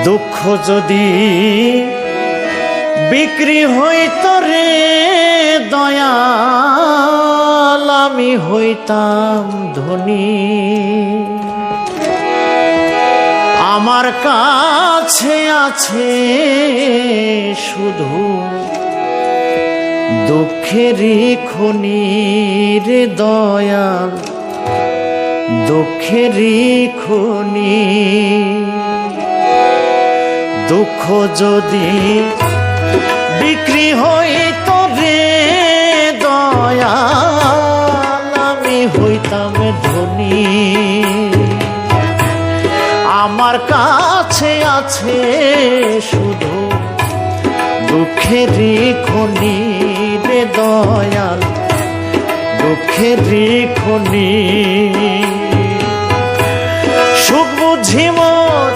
দুঃখ যদি বিক্রি হইত রে দয়াল, আমি হইতাম ধনী। আমার কাছে আছে শুধু দুঃখেরই খনি রে দয়াল, দুঃখেরই খনি। দুঃখ যদি বিক্রি হইত রে দয়াল, আমি হইতাম ধনী। আমার কাছে আছে শুধু দুঃখেরই খনি রে দয়াল, দুঃখেরই খনি। সুখ বুঝি মোর